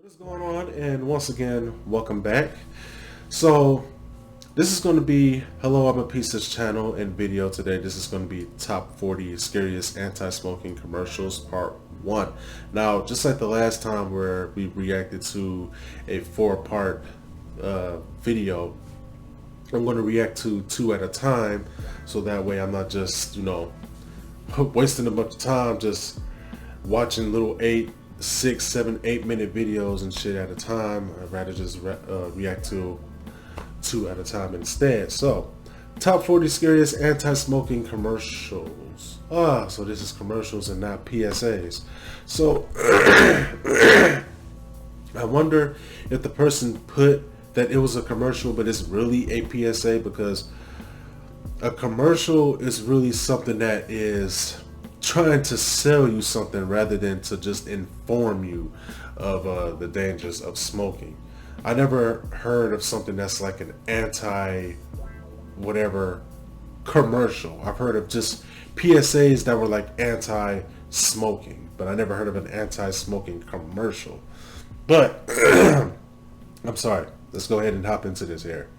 What is going on? And once again, welcome back. So, this is going to be HelloImAPizza's channel and video today. This is going to be top 40 scariest anti-smoking commercials part 1. Now, just like the last time where we reacted to a 4-part video, I'm going to react to 2 at a time, so that way I'm not just, wasting a bunch of time just watching little 8, 6, 7, 8 minute videos and shit at a time. I'd rather just react to 2 at a time instead. So, top 40 scariest anti-smoking commercials. So this is commercials and not PSAs. So, I wonder if the person put that it was a commercial, but it's really a PSA, because a commercial is really something that is trying to sell you something rather than to just inform you of the dangers of smoking. I never heard of something that's like an anti whatever commercial. I've heard of just PSAs that were like anti-smoking, but I never heard of an anti-smoking commercial. But I'm sorry. Let's go ahead and hop into this here.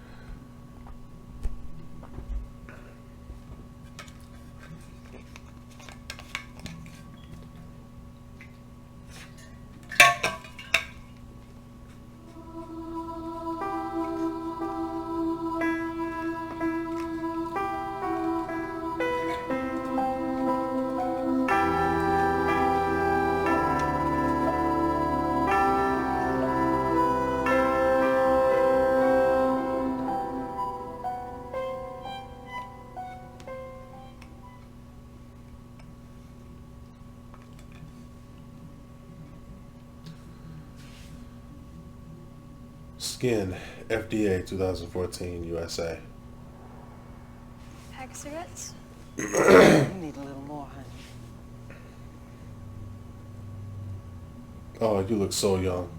Skin, FDA 2014, USA. Pack of cigarettes? You need a little more, honey. Oh, you look so young.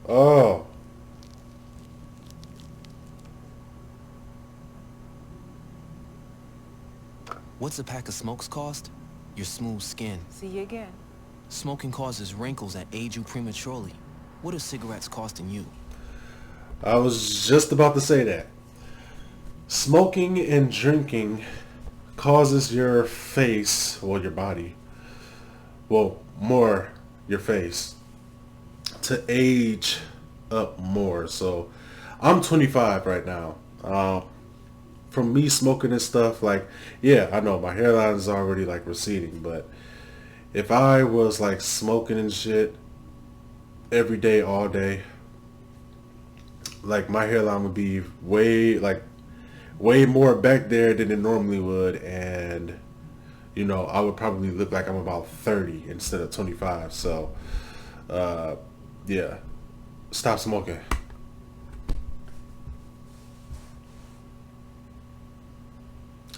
Oh. What's a pack of smokes cost? Your smooth skin. See you again. Smoking causes wrinkles that age you prematurely. What are cigarettes costing you? I was just about to say that. Smoking and drinking causes your face, or your body, well, more your face, to age up more. So, I'm 25 right now. From me smoking and stuff, like, yeah, I know my hairline is already like receding, but if I was like smoking and shit every day, all day, like my hairline would be way more back there than it normally would, and I would probably look like I'm about 30 instead of 25. So, yeah, stop smoking.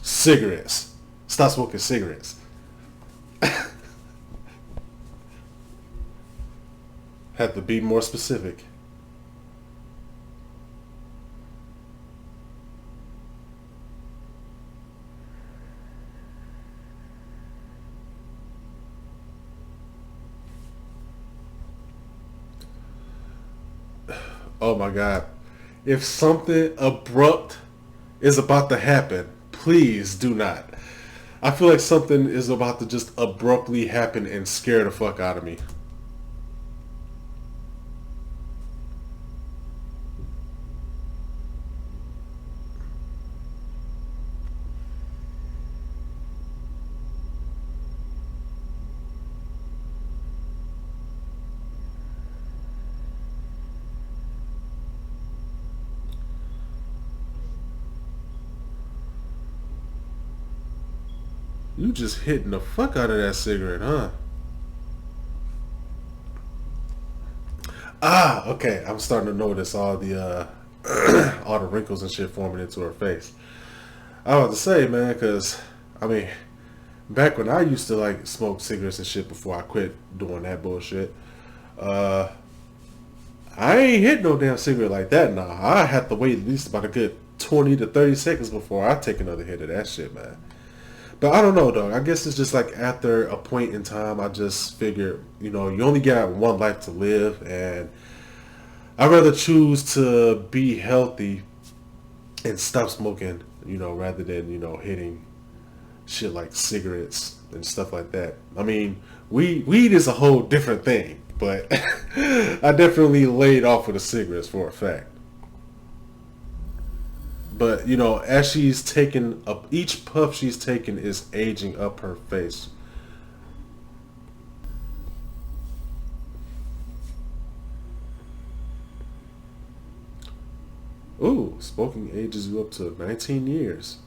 Cigarettes. Stop smoking cigarettes. Have to be more specific. Oh my God. If something abrupt is about to happen, please do not. I feel like something is about to just abruptly happen and scare the fuck out of me. You just hitting the fuck out of that cigarette, huh? Okay. I'm starting to notice all the all the wrinkles and shit forming into her face. I was about to say, man, because I mean, back when I used to like smoke cigarettes and shit before I quit doing that bullshit, uh, I ain't hit no damn cigarette like that now. I had to wait at least about a good 20 to 30 seconds before I take another hit of that shit, man. But I don't know, dog. I guess it's just like after a point in time, I just figured, you know, you only got one life to live, and I'd rather choose to be healthy and stop smoking, you know, rather than, you know, hitting shit like cigarettes and stuff like that. I mean, weed is a whole different thing, but I definitely laid off with the cigarettes for a fact. But you know, as she's taking up each puff she's taking is aging up her face. Ooh, smoking ages you up to 19 years.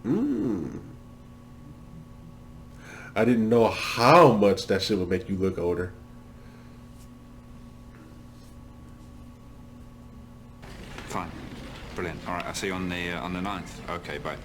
Mmm. I didn't know how much that shit would make you look older. Fine. Brilliant. All right, I'll see you on the 9th. Okay, bye.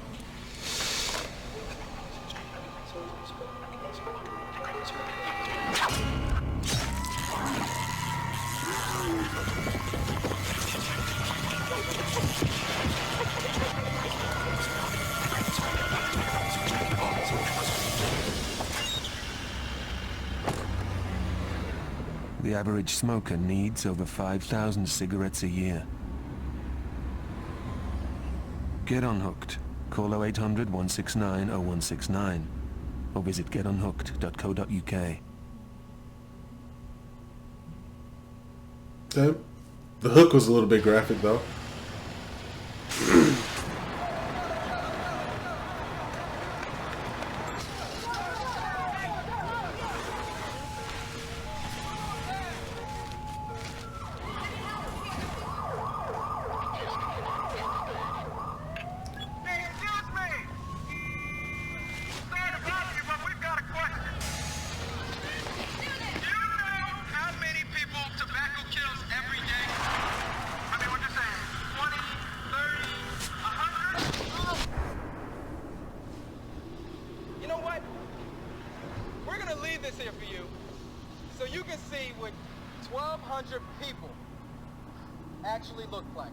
The average smoker needs over 5,000 cigarettes a year. Get unhooked. Call 0800-169-0169 or visit getunhooked.co.uk. Okay. The hook was a little bit graphic though. You know what? We're gonna leave this here for you so you can see what 1,200 people actually look like.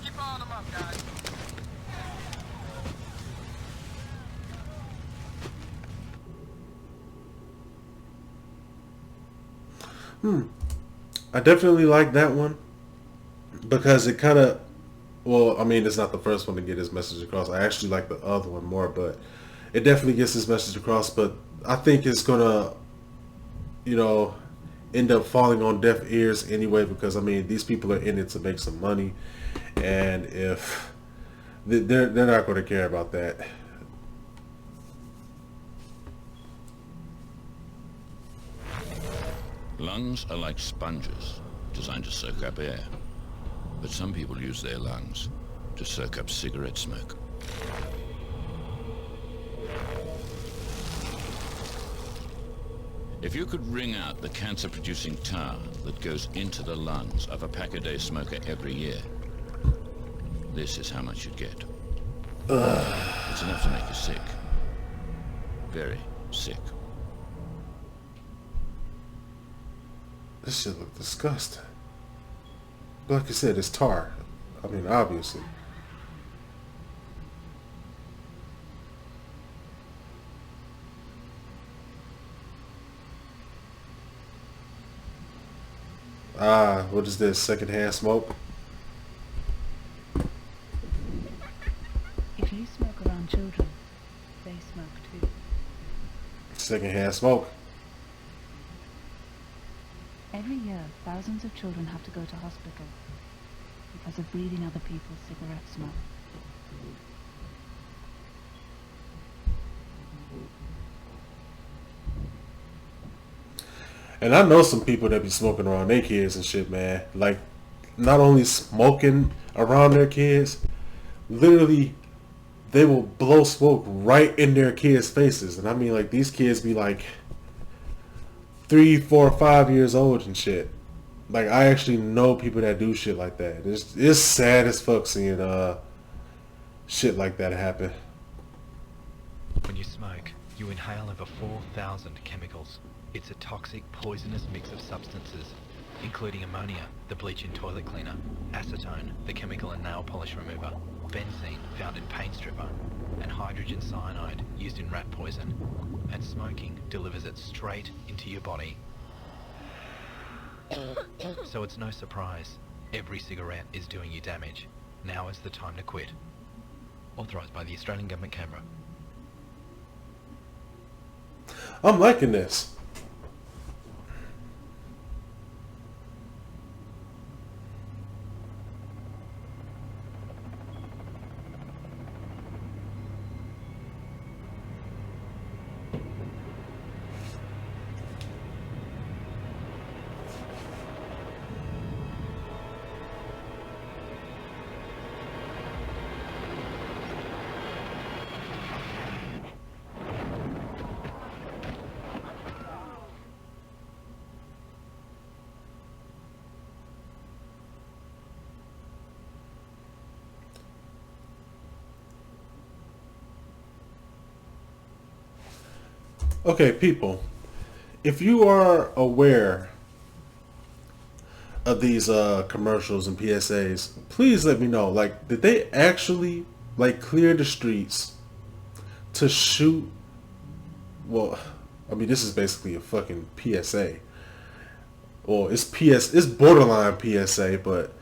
Keep following them up, guys. I definitely like that one because it kind of, well, I mean, it's not the first one to get his message across. I actually like the other one more, but it definitely gets his message across. But I think it's gonna, you know, end up falling on deaf ears anyway because I mean, these people are in it to make some money, and if they're not going to care about that. Lungs are like sponges, designed to soak up air. But some people use their lungs to soak up cigarette smoke. If you could wring out the cancer-producing tar that goes into the lungs of a pack-a-day smoker every year, this is how much you'd get. It's enough to make you sick. Very sick. This shit look disgusting. Like I said, it's tar. I mean, obviously. Ah, what is this? Secondhand smoke? If you smoke around children, they smoke too. Secondhand smoke. Every year, thousands of children have to go to hospital because of breathing other people's cigarette smoke. And I know some people that be smoking around their kids and shit, man. Like, not only smoking around their kids, literally, they will blow smoke right in their kids' faces. And I mean, like, these kids be like 3, 4, 5 years old and shit. Like, I actually know people that do shit like that. It's sad as fuck seeing shit like that happen. When you smoke, you inhale over 4,000 chemicals. It's a toxic, poisonous mix of substances. including ammonia, the bleach in toilet cleaner, acetone, the chemical in nail polish remover, benzene found in paint stripper, and hydrogen cyanide used in rat poison. And smoking delivers it straight into your body. So it's no surprise. Every cigarette is doing you damage. Now is the time to quit. Authorised by the Australian Government Camera. I'm liking this. Okay, people, if you are aware of these commercials and PSAs, please let me know. Like, did they actually like clear the streets to shoot? Well, I mean, this is basically a fucking PSA. Well, it's borderline PSA, but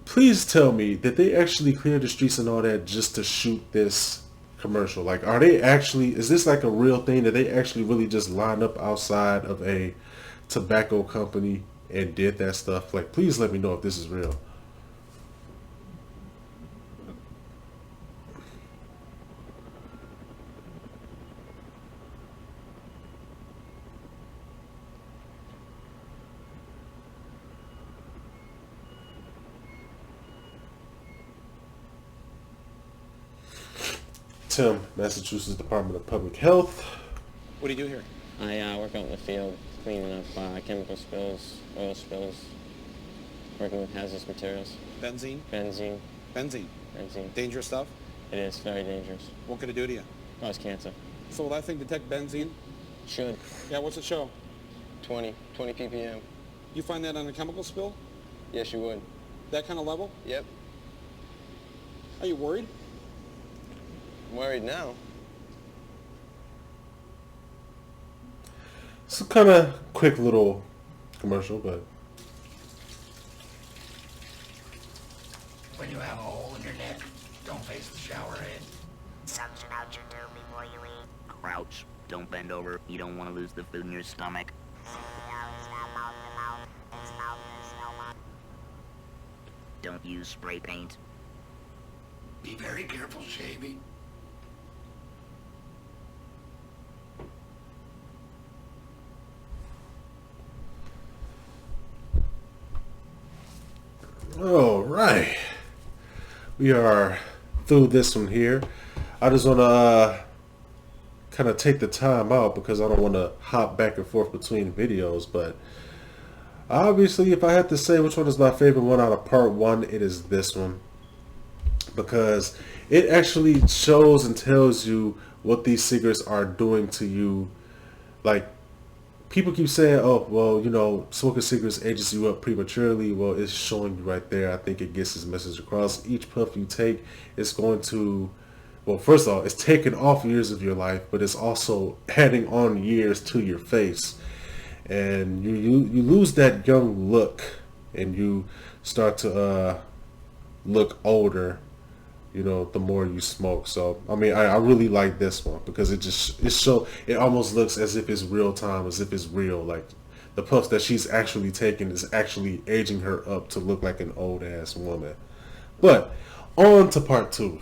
please tell me, did they actually clear the streets and all that just to shoot this commercial? Like, are they actually, is this like a real thing that they actually really just lined up outside of a tobacco company and did that stuff? Like, please let me know if this is real. Tim, Massachusetts Department of Public Health. What do you do here? I work out in the field, cleaning up chemical spills, oil spills, working with hazardous materials. Benzene? Benzene. Benzene? Benzene. Dangerous stuff? It is very dangerous. What could it do to you? Cause cancer. So will that thing detect benzene? Should. Yeah, what's it show? 20 ppm. You find that on a chemical spill? Yes, you would. That kind of level? Yep. Are you worried? I'm worried now. It's a kind of quick little commercial, but when you have a hole in your neck, don't face the shower head. Suction out your tube before you eat. Crouch. Don't bend over. You don't want to lose the food in your stomach. Don't use spray paint. Be very careful shaving. all right, we are through this one here. I just want to kind of take the time out because I don't want to hop back and forth between videos, but obviously if I had to say which one is my favorite one out of part one, it is this one, because it actually shows and tells you what these cigarettes are doing to you. Like, people keep saying, oh, well, you know, smoking cigarettes ages you up prematurely. Well, it's showing you right there. I think it gets this message across. Each puff you take is going to, well, first of all, it's taking off years of your life, but it's also adding on years to your face. And you lose that young look, and you start to look older, you know, the more you smoke. So I mean, I really like this one because it almost looks as if it's real time, as if it's real. Like, the puffs that she's actually taking is actually aging her up to look like an old ass woman. But on to part two.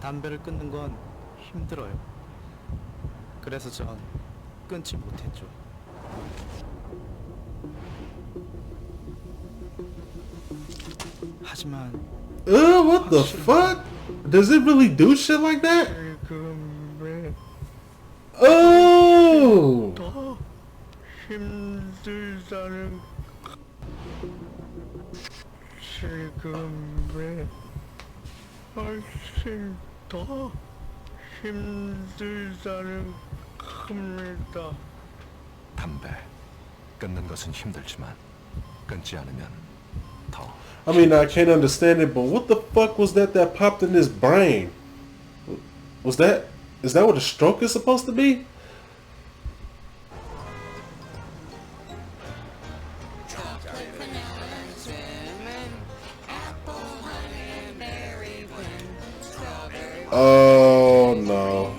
담배를 끊는 건 힘들어요. 그래서 전 끊지 못했죠. 하지만 what the fuck? Does it really do shit like that? Oh! 더 힘들다는 지금의 훨씬 더 더 힘들다는 겁니다. 담배. 끊는 것은 힘들지만 끊지 않으면 더. I mean, I can't understand it, but what the fuck was that popped in his brain? Is that what a stroke is supposed to be? Oh no.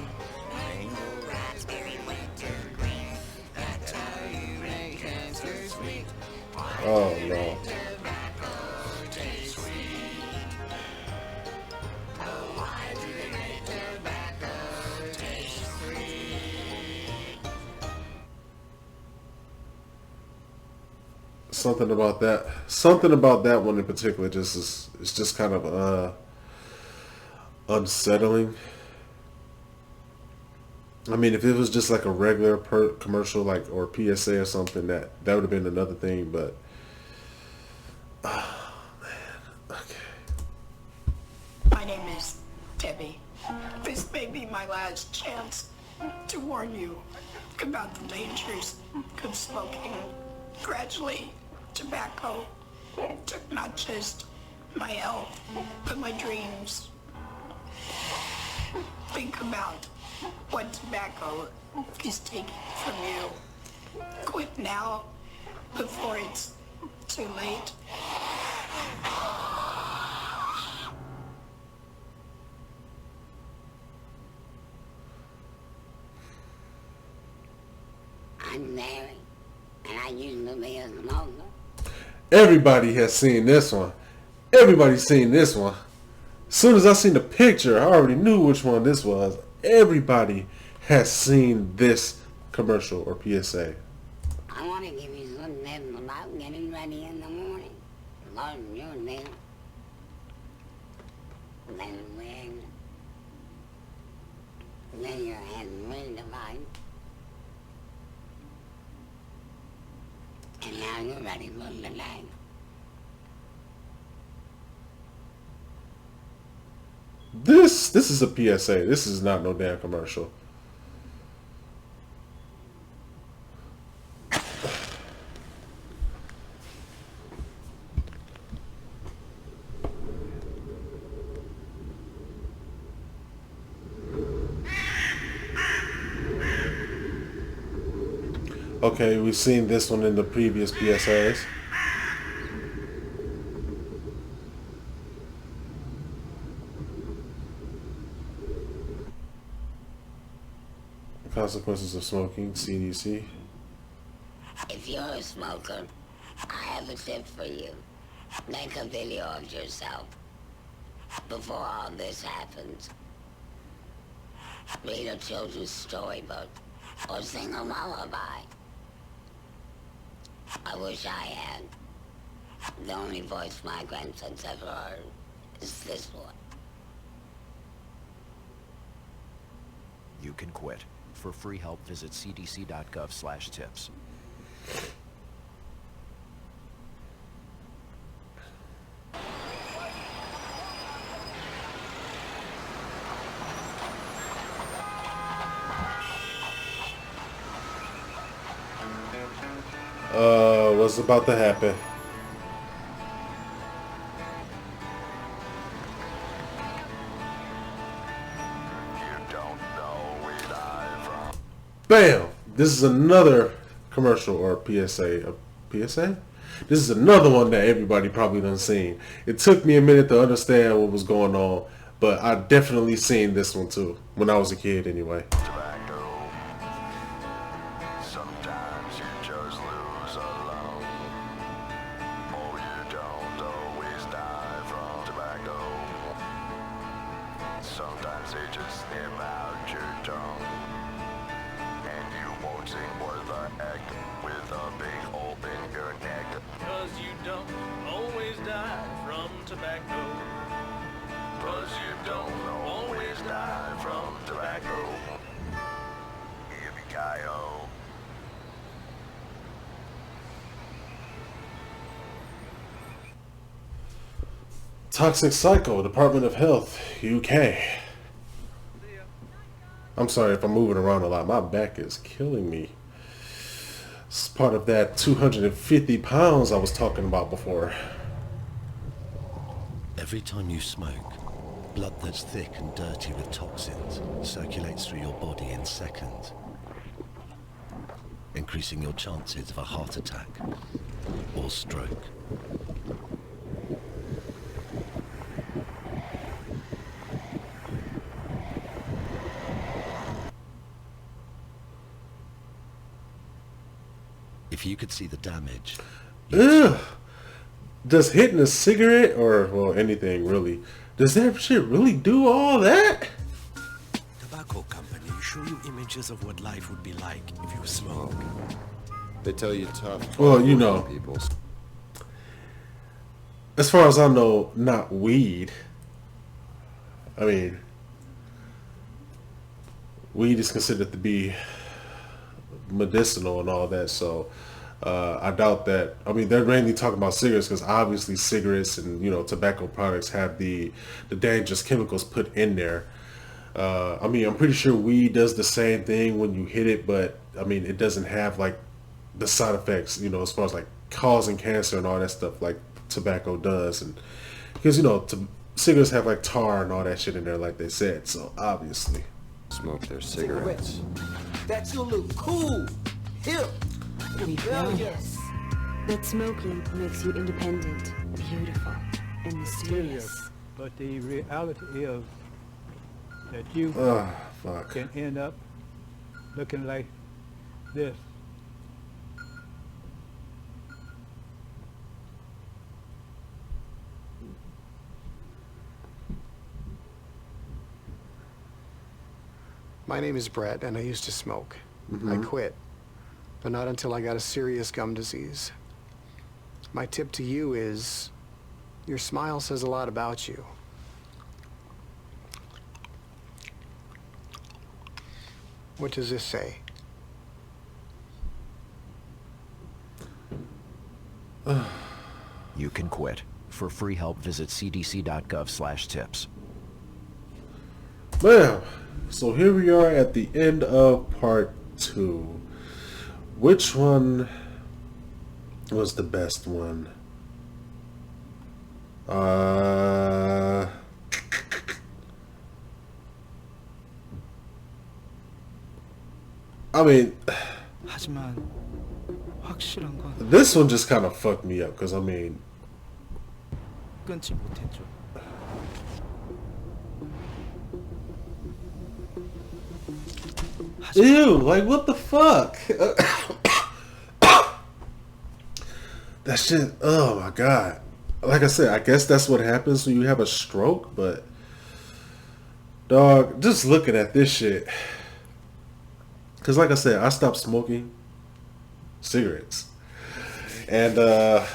Oh no. Something about that one in particular it's just kind of unsettling. I mean, if it was just like a regular commercial, like, or PSA or something, that would have been another thing. But oh man, okay. My name is Debbie. This may be my last chance to warn you about the dangers of smoking. Gradually, tobacco took not just my health, but my dreams. Think about what tobacco is taking from you. Quit now, before it's too late. I'm married, and I used to be a smoker. Everybody has seen this one. Everybody's seen this one. As soon as I seen the picture, I already knew which one this was. Everybody has seen this commercial or PSA. I want to give you some tips about getting ready in the morning. Learn your name. Then your head redefined. And now you're ready for the day. This is a PSA. This is not no damn commercial. Okay, we've seen this one in the previous PSAs. Consequences of smoking, CDC. If you're a smoker, I have a tip for you. Make a video of yourself before all this happens. Read a children's storybook or sing a lullaby. I wish I had. The only voice my grandson's ever heard is this one. You can quit. For free help, visit cdc.gov/tips. What's about to happen? Bam! This is another commercial or PSA. A PSA? This is another one that everybody probably done seen. It took me a minute to understand what was going on, but I definitely seen this one too when I was a kid anyway. Sometimes you just lose alone. Oh, you don't always die from tobacco. Sometimes they just snip out your tongue. And you won't sing worth a heck with a big hole in your neck. 'Cause you don't always die from tobacco. 'Cause you don't always die from tobacco. Yippee-ki-yo. Toxic Cycle, Department of Health, UK. I'm sorry if I'm moving around a lot. My back is killing me. It's part of that 250 pounds I was talking about before. Every time you smoke, blood that's thick and dirty with toxins circulates through your body in seconds, increasing your chances of a heart attack or stroke. If you could see the damage... Ugh. Does hitting a cigarette, or, well, anything really, does that shit really do all that? Tobacco companies show you images of what life would be like if you smoke. They tell you tough. Well, you know, people. as far as I know, not weed. I mean, weed is considered to be medicinal and all that, so I doubt that. I mean, they're mainly talking about cigarettes because obviously cigarettes and, you know, tobacco products have the dangerous chemicals put in there. I mean, I'm pretty sure weed does the same thing when you hit it, but I mean, it doesn't have like the side effects, you know, as far as like causing cancer and all that stuff like tobacco does. And because, you know, cigarettes have like tar and all that shit in there, like they said, so obviously smoke their cigarettes. That you look cool, hip. Hell yes. That smoking makes you independent, beautiful, and mysterious. But the reality is that you can end up looking like this. My name is Brett, and I used to smoke. I quit, but not until I got a serious gum disease. My tip to you is, your smile says a lot about you. What does this say? You can quit. For free help, visit cdc.gov/tips. Well, so here we are at the end of part 2. Which one was the best one? I mean, 하지만 확실한 건 this one just kind of fucked me up because I mean, 끊지 못했죠. ew, like what the fuck? That shit, oh my god. Like I said, I guess that's what happens when you have a stroke, but dog, just looking at this shit. Cause like I said, I stopped smoking cigarettes. And I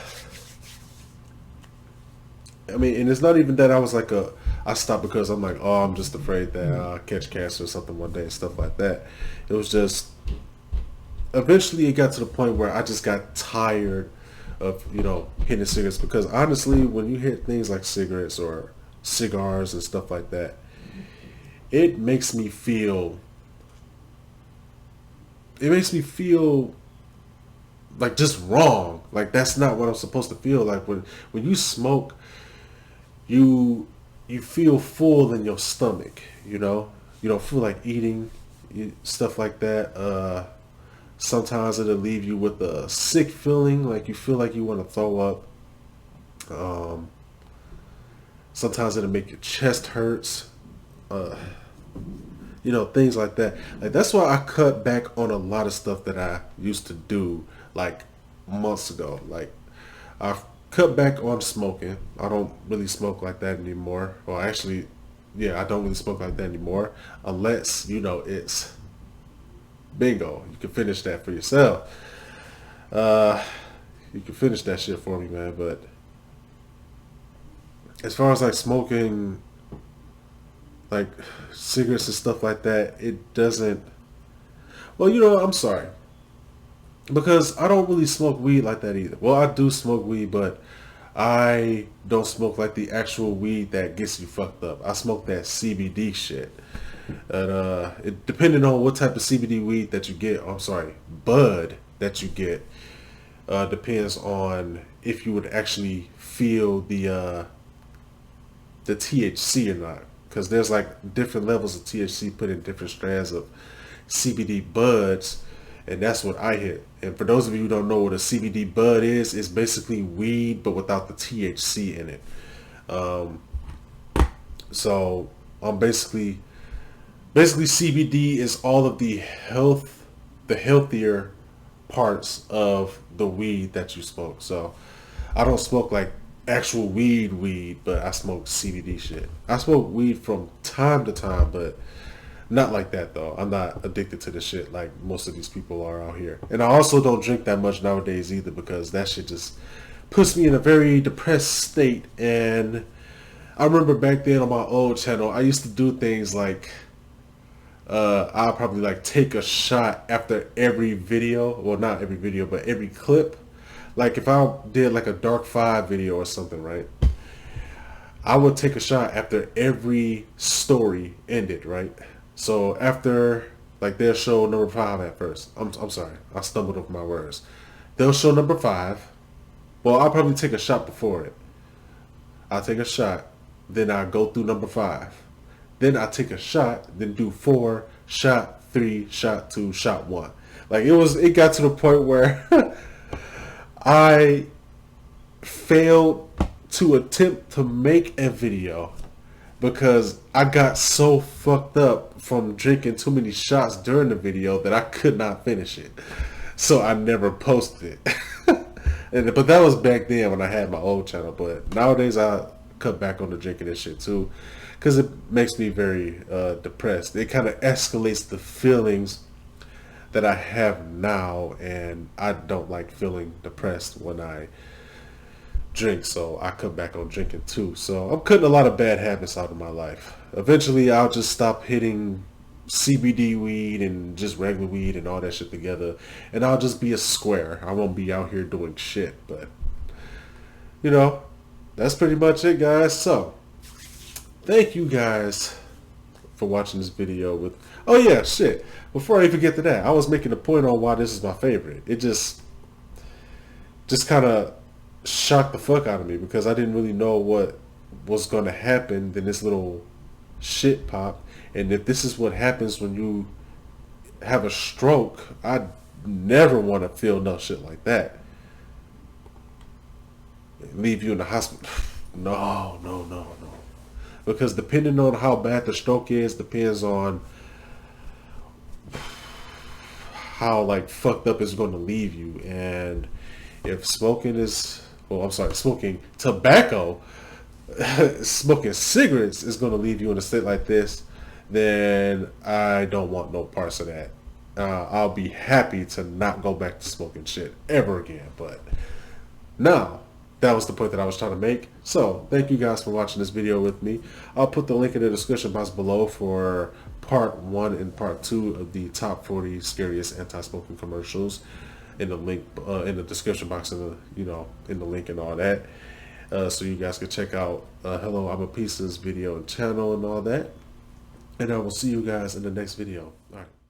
mean, and it's not even that I was like I stopped because I'm like, oh, I'm just afraid that I'll catch cancer or something one day and stuff like that. It was just, eventually it got to the point where I just got tired of, you know, hitting cigarettes, because honestly, when you hit things like cigarettes or cigars and stuff like that, it makes me feel like just wrong. Like that's not what I'm supposed to feel like. When you smoke, you feel full in your stomach, you know? You don't feel like eating, stuff like that. Sometimes it'll leave you with a sick feeling, like you feel like you want to throw up. Sometimes it'll make your chest hurts. You know, things like that. Like that's why I cut back on a lot of stuff that I used to do like months ago. Like I've cut back on smoking. I don't really smoke like that anymore. Well, actually, yeah, I don't really smoke like that anymore, unless, you know, it's bingo. You can finish that for yourself. You can finish that shit for me, man. But as far as like smoking, like cigarettes and stuff like that, it doesn't. Well, you know, I'm sorry, because I don't really smoke weed like that either. Well, I do smoke weed, but I don't smoke like the actual weed that gets you fucked up. I smoke that CBD shit. And depending on what type of CBD weed that you get, bud that you get, depends on if you would actually feel the THC or not. Because there's like different levels of THC put in different strands of CBD buds, and that's what I hit. And for those of you who don't know what a CBD bud is, it's basically weed but without the THC in it. So I'm basically CBD is all of the healthier parts of the weed that you smoke. So I don't smoke like actual weed, but I smoke CBD shit. I smoke weed from time to time, but not like that though. I'm not addicted to the shit like most of these people are out here. And I also don't drink that much nowadays either, because that shit just puts me in a very depressed state. And I remember back then on my old channel, I used to do things like I'll probably like take a shot after every video. Well, not every video, but every clip. Like if I did like a Dark 5 video or something, right? I would take a shot after every story ended, right? So after, like, they'll show number 5 at first. I'm sorry, I stumbled over my words. They'll show number 5. Well, I'll probably take a shot before it. I'll take a shot, then I'll go through number 5. Then I take a shot, then do 4, shot 3, shot 2, shot 1. Like it got to the point where I failed to attempt to make a video because I got so fucked up from drinking too many shots during the video that I could not finish it. So I never posted it. But that was back then when I had my old channel. But nowadays I cut back on the drinking and shit too, because it makes me very depressed. It kind of escalates the feelings that I have now, and I don't like feeling depressed when I drink, so I cut back on drinking too. So I'm cutting a lot of bad habits out of my life. Eventually I'll just stop hitting CBD weed and just regular weed and all that shit together, and I'll just be a square. I won't be out here doing shit. But you know, that's pretty much it, guys. So thank you guys for watching this video with, oh yeah, shit, before I even get to that, I was making a point on why this is my favorite. It just kind of shocked the fuck out of me, because I didn't really know what was going to happen. Then this little shit popped, and if this is what happens when you have a stroke, I never want to feel no shit like that. Leave you in the hospital. No. Because depending on how bad the stroke is, depends on how like fucked up it's going to leave you. And if smoking tobacco, smoking cigarettes is going to leave you in a state like this, then I don't want no parts of that. I'll be happy to not go back to smoking shit ever again. But now, that was the point that I was trying to make. So thank you guys for watching this video with me. I'll put the link in the description box below for part 1 and part 2 of the top 40 scariest anti-smoking commercials. In the link in the description box, in the link and all that, so you guys can check out HelloImAPizza's video and channel and all that. And I will see you guys in the next video. All right.